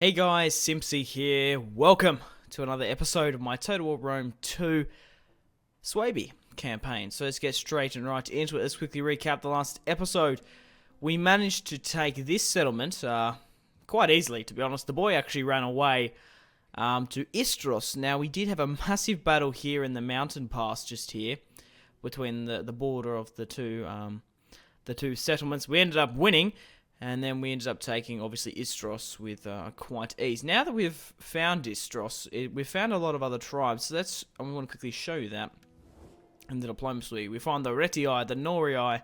Hey guys, Simpzy here. Welcome to another episode of my Total War Rome 2 Suebi campaign. So let's get straight and right into it. Let's quickly recap the last episode. We managed to take this settlement quite easily, to be honest. The boy actually ran away to Istros. Now, we did have a massive battle here in the mountain pass just here between the border of the two settlements. We ended up winning. And then we ended up taking, obviously, Istros with quite ease. Now that we've found Istros, we've found a lot of other tribes. So I want to quickly show you that in the diplomacy. We find the Retii, the Norii.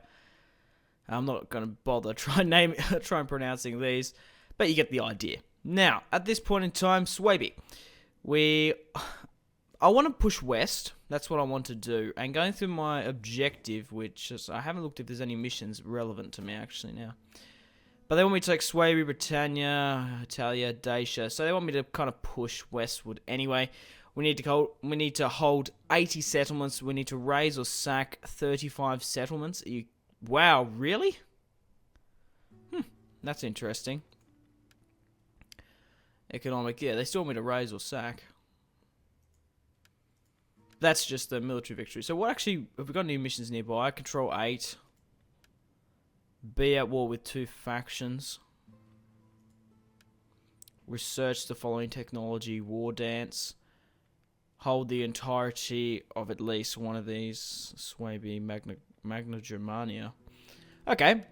I'm not going to bother try and pronouncing these, but you get the idea. Now, at this point in time, Suebi, I want to push west. That's what I want to do. And going through my objective, which is, I haven't looked if there's any missions relevant to me actually now. But they want me to take Suebi, Britannia, Italia, Dacia. So they want me to kind of push westward anyway. We need to hold 80 settlements. We need to raise or sack 35 settlements. Wow, really? That's interesting. Economic, yeah, they still want me to raise or sack. That's just the military victory. So what actually, have we got any missions nearby? Control 8. Be at war with 2 factions. Research the following technology. War dance. Hold the entirety of at least one of these. Suebi, Magna Germania. Okay.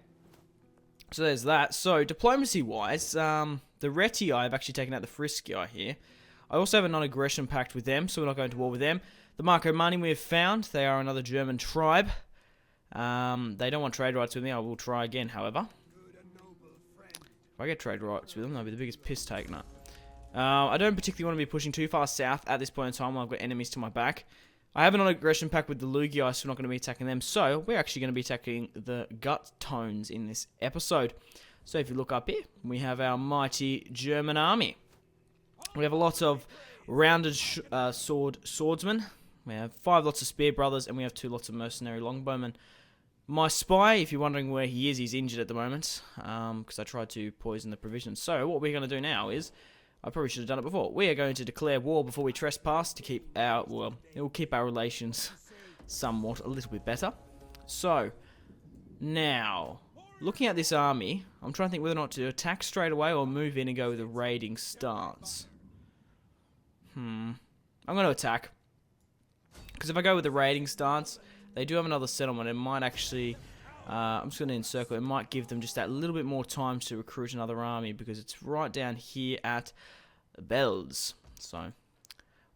So there's that. So diplomacy-wise, the Retii have actually taken out the Frisci here. I also have a non-aggression pact with them, so we're not going to war with them. The Marcomanni we have found. They are another German tribe. They don't want trade rights with me. I will try again, however. If I get trade rights with them, that'll be the biggest piss take. No. I don't particularly want to be pushing too far south at this point in time while I've got enemies to my back. I have an aggression pack with the Lugii, so we're not going to be attacking them. So, we're actually going to be attacking the Gut Tones in this episode. So, if you look up here, we have our mighty German army. We have a lot of rounded swordsmen. We have 5 lots of spear brothers, and we have 2 lots of mercenary longbowmen. My spy, if you're wondering where he is, he's injured at the moment, because I tried to poison the provisions. So, what we're going to do now is, I probably should have done it before, we are going to declare war before we trespass to keep our, well, it will keep our relations somewhat a little bit better. So, now, looking at this army, I'm trying to think whether or not to attack straight away or move in and go with a raiding stance. I'm going to attack. Because if I go with the raiding stance, they do have another settlement. It might actually, I'm just going to encircle. It might give them just that little bit more time to recruit another army because it's right down here at Bells. So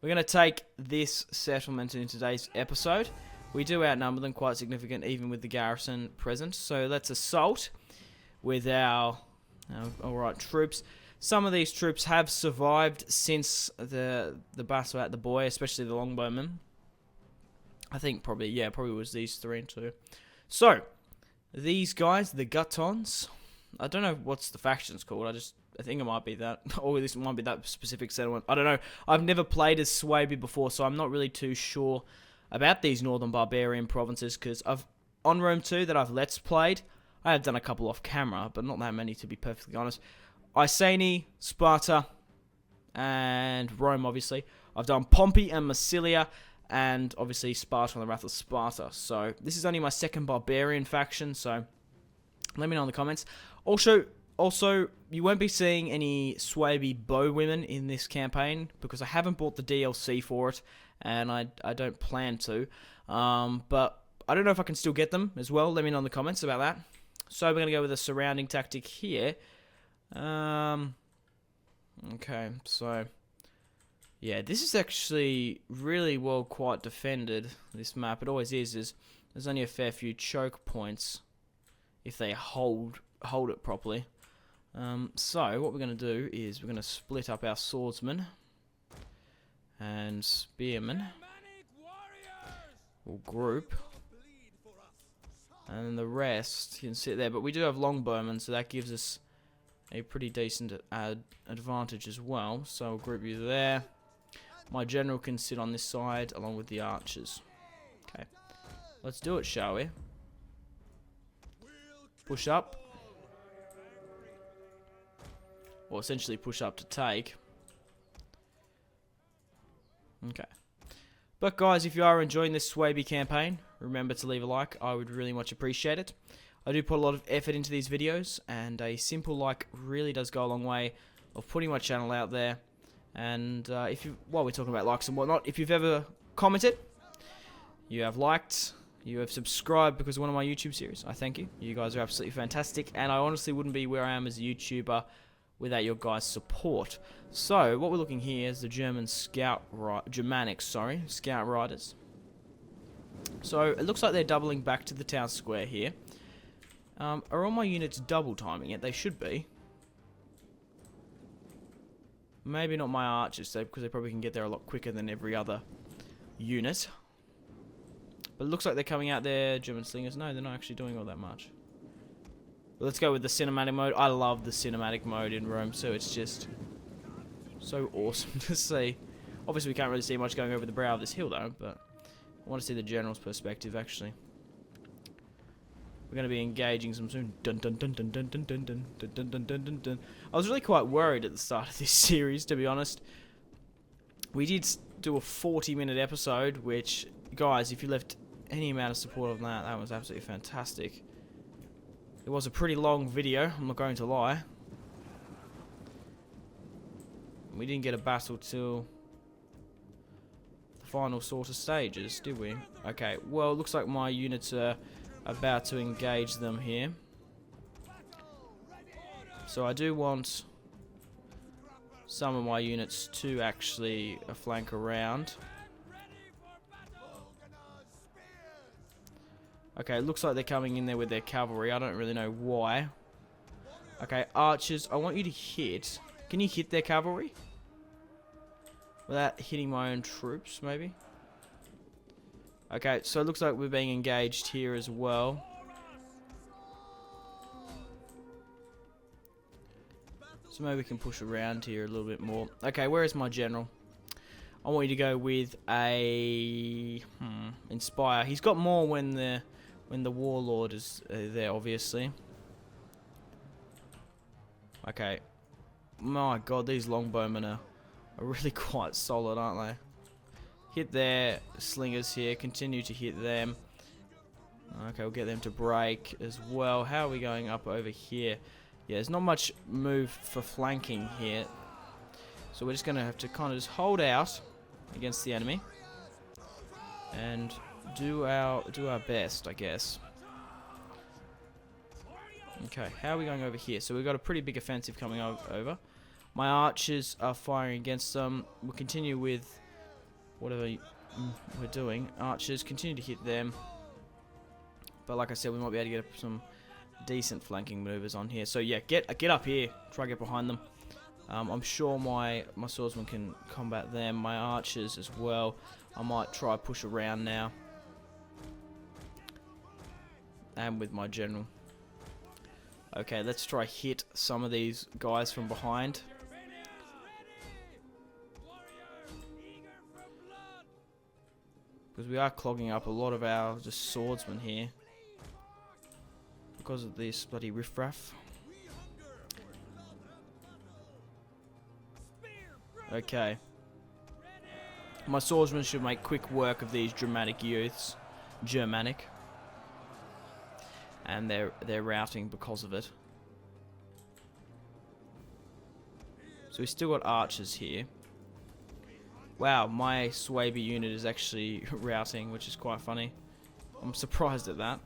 we're going to take this settlement in today's episode. We do outnumber them quite significant, even with the garrison present. So let's assault with our alright troops. Some of these troops have survived since the battle at the Boy, especially the longbowmen. I think probably was these 3 and 2. So, these guys, the Guttons, I don't know what's the faction's called, I think it might be that, or this might be that specific settlement, I don't know. I've never played as Suebi before, so I'm not really too sure about these northern barbarian provinces, because on Rome 2 that I've let's played, I have done a couple off camera, but not that many to be perfectly honest. Iceni, Sparta, and Rome obviously. I've done Pompey and Massilia, and obviously Sparta on the Wrath of Sparta. So this is only my second barbarian faction, so let me know in the comments. Also, you won't be seeing any Suebi bowwomen in this campaign because I haven't bought the DLC for it, and I don't plan to. But I don't know if I can still get them as well. Let me know in the comments about that. So we're going to go with a surrounding tactic here. Okay, so yeah, this is actually really well quite defended, this map. It always is. There's only a fair few choke points if they hold it properly. So what we're going to do is we're going to split up our swordsmen and spearmen. We'll group. And then the rest can sit there. But we do have longbowmen, so that gives us a pretty decent advantage as well. So we'll group you there. My general can sit on this side along with the archers. Okay. Let's do it, shall we? Push up. or essentially push up to take. Okay. But guys, if you are enjoying this Suebi campaign, remember to leave a like. I would really much appreciate it. I do put a lot of effort into these videos, and a simple like really does go a long way of putting my channel out there. And while we're talking about likes and whatnot, if you've ever commented, you have liked, you have subscribed because of one of my YouTube series, I thank you. You guys are absolutely fantastic, and I honestly wouldn't be where I am as a YouTuber without your guys' support. So, what we're looking here is the Germanic scout riders. So, it looks like they're doubling back to the town square here. Are all my units double timing it? They should be. Maybe not my archers, though, because they probably can get there a lot quicker than every other unit. But it looks like they're coming out there, German slingers. No, they're not actually doing all that much. Let's go with the cinematic mode. I love the cinematic mode in Rome, so it's just so awesome to see. Obviously, we can't really see much going over the brow of this hill, though, but I want to see the general's perspective, actually. We're going to be engaging some soon. Dun dun dun dun dun dun dun dun dun dun dun dun dun dun. I was really quite worried at the start of this series, to be honest. We did do a 40-minute episode, which, guys, if you left any amount of support on that, that was absolutely fantastic. It was a pretty long video, I'm not going to lie. We didn't get a battle till the final sort of stages, did we? Okay, well, it looks like my units are about to engage them here. So I do want some of my units to actually flank around. Okay, it looks like they're coming in there with their cavalry. I don't really know why. Okay, archers, I want you to hit. Can you hit their cavalry? Without hitting my own troops, maybe? Okay, so it looks like we're being engaged here as well. So maybe we can push around here a little bit more. Okay, where is my general? I want you to go with a... Inspire. He's got more when the warlord is there, obviously. Okay. My god, these longbowmen are really quite solid, aren't they? Hit their slingers here. Continue to hit them. Okay, we'll get them to break as well. How are we going up over here? Yeah, there's not much move for flanking here. So we're just going to have to kind of just hold out against the enemy. And do our best, I guess. Okay, how are we going over here? So we've got a pretty big offensive coming over. My archers are firing against them. We'll continue with whatever we're doing. Archers, continue to hit them. But like I said, we might be able to get some decent flanking maneuvers on here. So yeah, get up here. Try to get behind them. I'm sure my swordsmen can combat them. My archers as well. I might try push around now. And with my general. Okay, let's try hit some of these guys from behind. Because we are clogging up a lot of our just swordsmen here. Because of this bloody riffraff. Okay. My swordsmen should make quick work of these dramatic youths. Germanic. And they're routing because of it. So we've still got archers here. Wow, my Suebi unit is actually routing, which is quite funny. I'm surprised at that.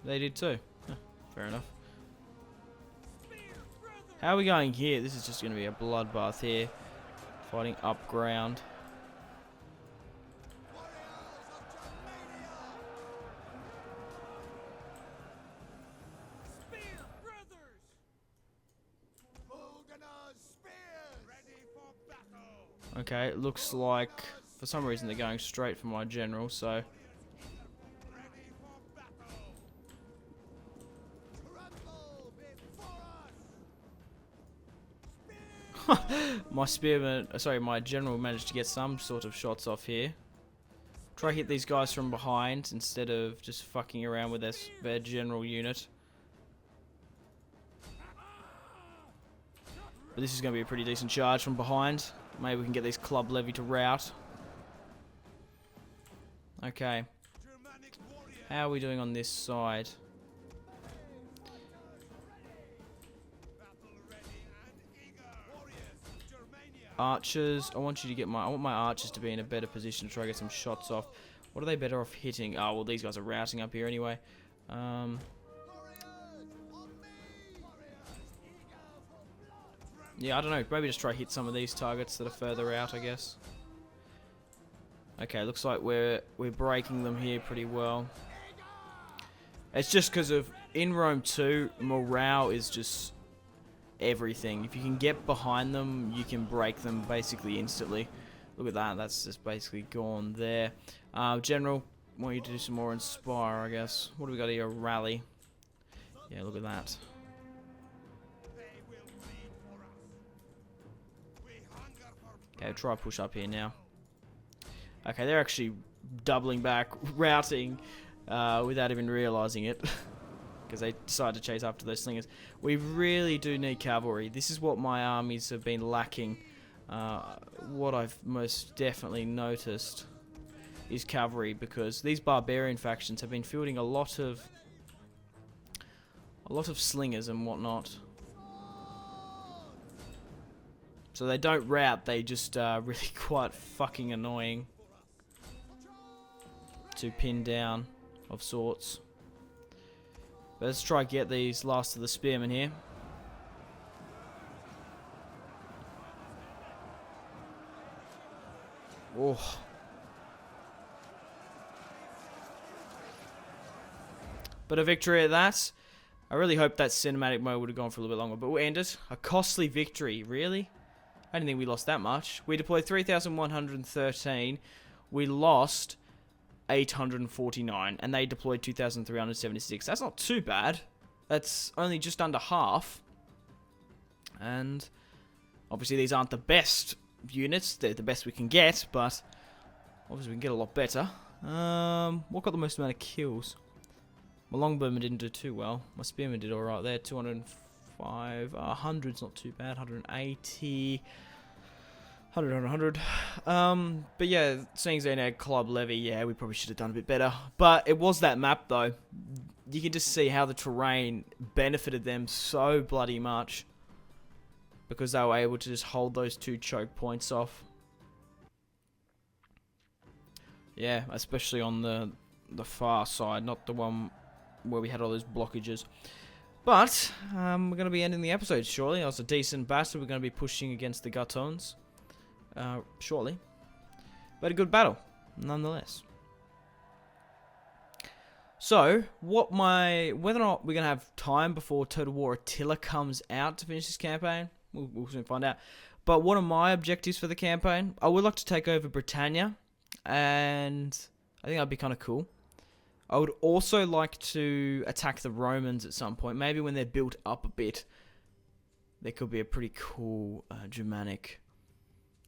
They did too. Fair enough. How are we going here? This is just going to be a bloodbath here. Fighting up ground. Okay, it looks like for some reason they're going straight for my general, so my spearman, sorry, my general managed to get some sort of shots off here. Try hit these guys from behind instead of just fucking around with their general unit. But this is going to be a pretty decent charge from behind. Maybe we can get these club levy to rout. Okay. How are we doing on this side? Archers, I want my archers to be in a better position to try to get some shots off. What are they better off hitting? Oh, well, these guys are routing up here anyway. Yeah, I don't know. Maybe just try to hit some of these targets that are further out, I guess. Okay, looks like we're breaking them here pretty well. It's just because of in Rome 2, morale is just everything. If you can get behind them, you can break them basically instantly. Look at that, that's just basically gone there. General, want you to do some more inspire, I guess. What do we got here? Rally. Yeah, look at that. Okay, try push up here now. Okay, they're actually doubling back, routing, without even realizing it. Because they decided to chase after those slingers. We really do need cavalry. This is what my armies have been lacking. What I've most definitely noticed is cavalry, because these barbarian factions have been fielding a lot of slingers and whatnot. So they don't rout, they just really quite fucking annoying to pin down of sorts. But let's try to get these last of the spearmen here. Oh. But a victory at that. I really hope that cinematic mode would have gone for a little bit longer. But we ended. A costly victory, really? I didn't think we lost that much. We deployed 3,113. We lost 849, and they deployed 2,376. That's not too bad. That's only just under half. And obviously these aren't the best units. They're the best we can get, but obviously we can get a lot better. What got the most amount of kills? My longbowman didn't do too well. My spearman did alright there. 205. 100's not too bad. 180. 100. But yeah, seeing as they had club levy, yeah, we probably should have done a bit better. But it was that map, though. You can just see how the terrain benefited them so bloody much. Because they were able to just hold those two choke points off. Yeah, especially on the far side, not the one where we had all those blockages. But, we're going to be ending the episode shortly. That was a decent battle. We're going to be pushing against the Guttons shortly. But a good battle, nonetheless. So, whether or not we're going to have time before Total War Attila comes out to finish this campaign, we'll soon find out. But what are my objectives for the campaign? I would like to take over Britannia, and I think that'd be kind of cool. I would also like to attack the Romans at some point. Maybe when they're built up a bit, there could be a pretty cool Germanic,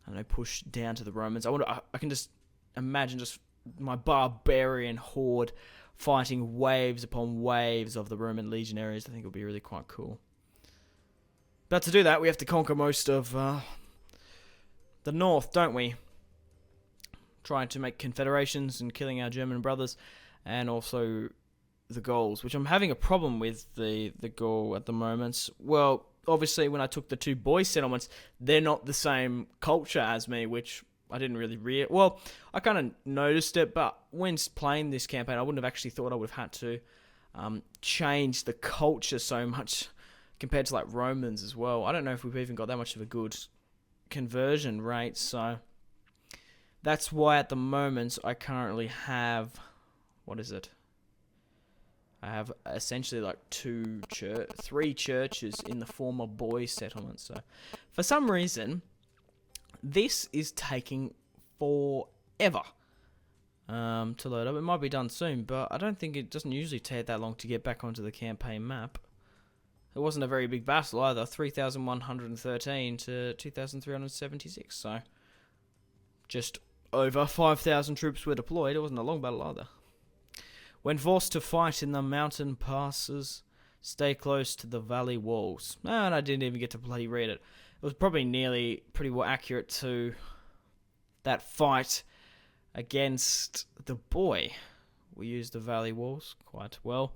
I don't know, push down to the Romans. I can just imagine just my barbarian horde fighting waves upon waves of the Roman legionaries. I think it would be really quite cool. But to do that, we have to conquer most of the north, don't we? Trying to make confederations and killing our German brothers. And also the Gauls, which I'm having a problem with the Gaul at the moment. Well, obviously when I took the two boy settlements, they're not the same culture as me, which I didn't really well, I kind of noticed it, but when playing this campaign, I wouldn't have actually thought I would have had to change the culture so much compared to like Romans as well. I don't know if we've even got that much of a good conversion rate, so that's why at the moment I currently have... What is it? I have essentially like three churches in the former boy settlement. So, for some reason, this is taking forever to load up. It might be done soon, but I don't think it doesn't usually take that long to get back onto the campaign map. It wasn't a very big battle either. 3,113 to 2,376. So, just over 5,000 troops were deployed. It wasn't a long battle either. When forced to fight in the mountain passes, Stay close to the valley walls. No, and I didn't even get to bloody read it. It was probably nearly pretty well accurate to that fight against the boy. We used the valley walls quite well.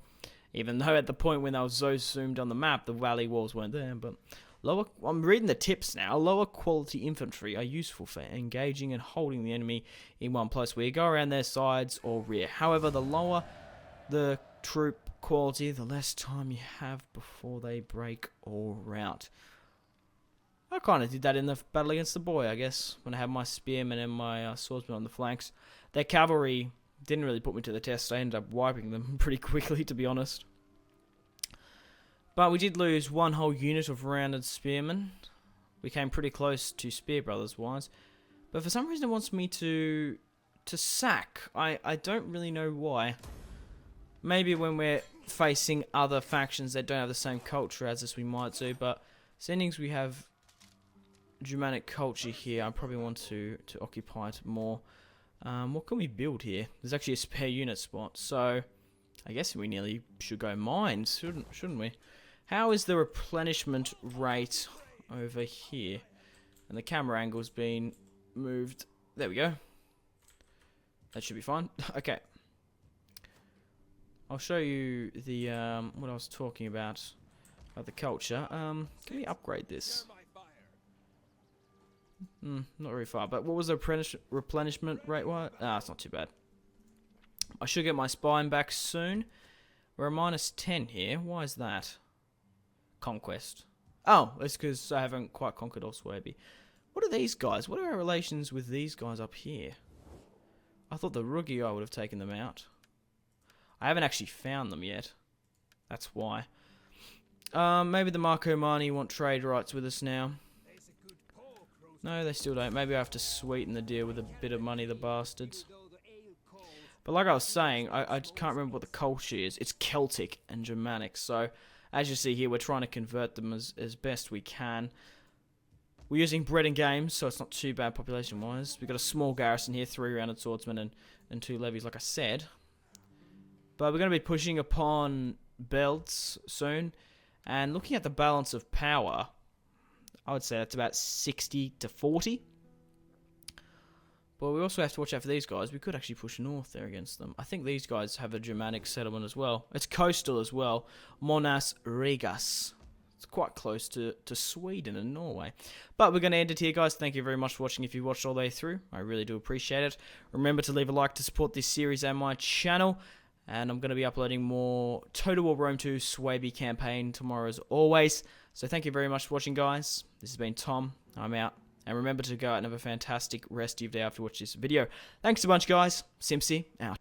Even though at the point when I was so zoomed on the map, the valley walls weren't there. But I'm reading the tips now. Lower quality infantry are useful for engaging and holding the enemy in one place where you go around their sides or rear. However, the lower the troop quality, the less time you have before they break or rout. I kind of did that in the battle against the boy, I guess, when I had my spearmen and my swordsmen on the flanks. Their cavalry didn't really put me to the test. I ended up wiping them pretty quickly, to be honest. But we did lose one whole unit of rounded spearmen. We came pretty close to Spear Brothers wise. But for some reason it wants me to sack. I don't really know why. Maybe when we're facing other factions that don't have the same culture as us we might do. But settings we have Germanic culture here. I probably want to occupy it more. What can we build here? There's actually a spare unit spot, so I guess we nearly should go mines, shouldn't we? How is the replenishment rate over here? And the camera angle's been moved. There we go. That should be fine. Okay. I'll show you the what I was talking about the culture. Can we upgrade this? Not very far, but what was the replenishment rate? What? Ah, it's not too bad. I should get my spine back soon. We're a -10 here. Why is that? Conquest. Oh, it's because I haven't quite conquered all Suebi. What are these guys? What are our relations with these guys up here? I thought the Rugi would have taken them out. I haven't actually found them yet. That's why. Maybe the Marco Mani want trade rights with us now. No, they still don't. Maybe I have to sweeten the deal with a bit of money, the bastards. But like I was saying, I can't remember what the culture is. It's Celtic and Germanic. So, as you see here, we're trying to convert them as best we can. We're using bread and games, so it's not too bad population-wise. We've got a small garrison here, 3 rounded swordsmen and 2 levies, like I said. But we're going to be pushing upon belts soon. And looking at the balance of power, I would say that's about 60 to 40. But we also have to watch out for these guys. We could actually push north there against them. I think these guys have a Germanic settlement as well. It's coastal as well. Monas Regas. It's quite close to Sweden and Norway. But we're going to end it here, guys. Thank you very much for watching if you watched all the way through. I really do appreciate it. Remember to leave a like to support this series and my channel. And I'm going to be uploading more Total War Rome 2 Suebi Campaign tomorrow as always. So thank you very much for watching, guys. This has been Tom. I'm out. And remember to go out and have a fantastic rest of your day after you watch this video. Thanks a bunch, guys. Simpzy, out.